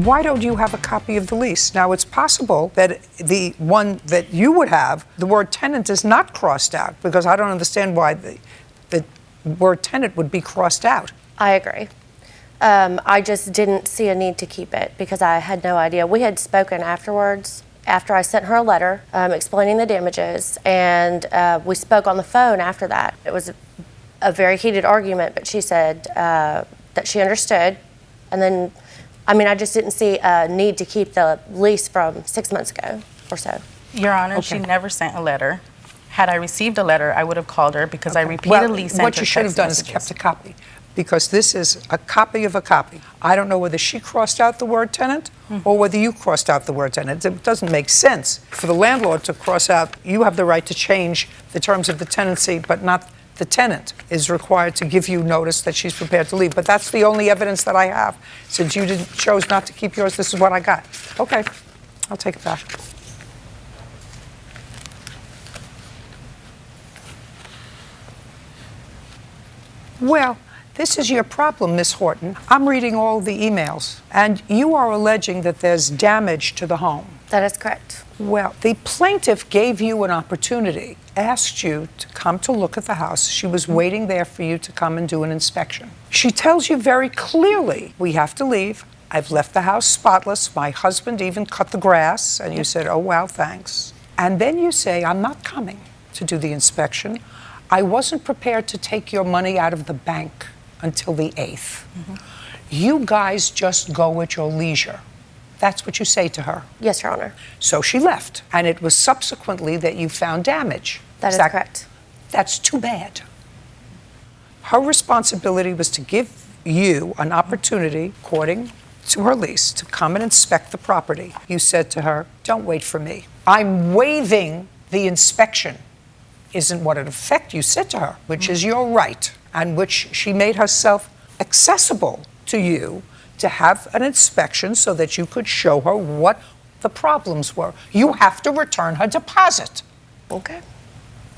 Why don't you have a copy of the lease? Now, it's possible that the one that you would have, the word tenant is not crossed out, because I don't understand why the word tenant would be crossed out. I agree. I just didn't see a need to keep it because I had no idea. We had spoken afterwards, after I sent her a letter explaining the damages, and we spoke on the phone after that. It was a very heated argument, but she said that she understood. And then, I mean, I just didn't see a need to keep the lease from 6 months ago or so. Your Honor, she never sent a letter. Had I received a letter, I would have called her because I repeatedly sent her what you should have done is kept a copy, because this is a copy of a copy. I don't know whether she crossed out the word tenant or whether you crossed out the word tenant. It doesn't make sense for the landlord to cross out. You have the right to change the terms of the tenancy, but not the tenant is required to give you notice that she's prepared to leave. But that's the only evidence that I have. Since you chose not to keep yours, this is what I got. Okay, I'll take it back. Well, this is your problem, Miss Horton. I'm reading all the emails, and you are alleging that there's damage to the home. That is correct. Well, the plaintiff gave you an opportunity, asked you to come to look at the house. She was waiting there for you to come and do an inspection. She tells you very clearly, we have to leave. I've left the house spotless. My husband even cut the grass. And you said, oh, wow, thanks. And then you say, I'm not coming to do the inspection. I wasn't prepared to take your money out of the bank until the 8th. You guys just go at your leisure. That's what you say to her. Yes, Your Honor. So she left, and it was subsequently that you found damage. That is correct. That's too bad. Her responsibility was to give you an opportunity, according to her lease, to come and inspect the property. You said to her, don't wait for me. I'm waiving the inspection. Isn't what in effect you said to her, which is your right, and which she made herself accessible to you to have an inspection so that you could show her what the problems were. You have to return her deposit. Okay.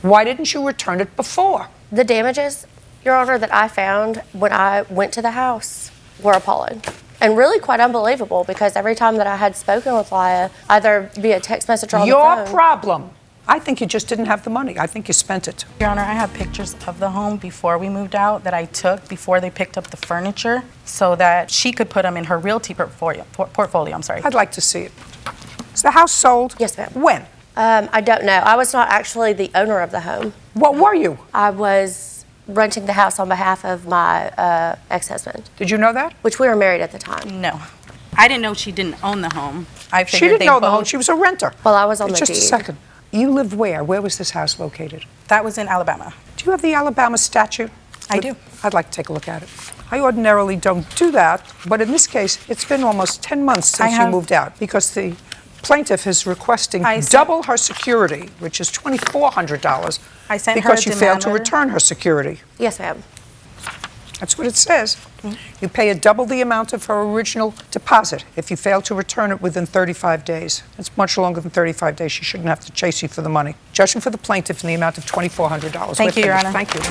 Why didn't you return it before? The damages, Your Honor, that I found when I went to the house were appalling. And really quite unbelievable, because every time that I had spoken with Liya, either via text message or on the phone. Your problem. I think you just didn't have the money. I think you spent it. Your Honor, I have pictures of the home before we moved out that I took before they picked up the furniture so that she could put them in her realty portfolio. I'd like to see it. Is the house sold? Yes, ma'am. When? I don't know. I was not actually the owner of the home. What were you? I was renting the house on behalf of my ex-husband. Did you know that? Which we were married at the time. No. I didn't know she didn't own the home. I figured she didn't own the home. She was a renter. Well, I was on the deed. Just a second. You lived where? Where was this house located? That was in Alabama. Do you have the Alabama statute? I do. I'd like to take a look at it. I ordinarily don't do that, but in this case, it's been almost 10 months since you moved out, because the plaintiff is requesting double her security, which is $2,400, because you failed to return her security. Yes, ma'am. That's what it says. You pay double the amount of her original deposit if you fail to return it within 35 days. It's much longer than 35 days. She shouldn't have to chase you for the money. Judgment for the plaintiff in the amount of $2,400. Thank you, Your Honor. Thank you.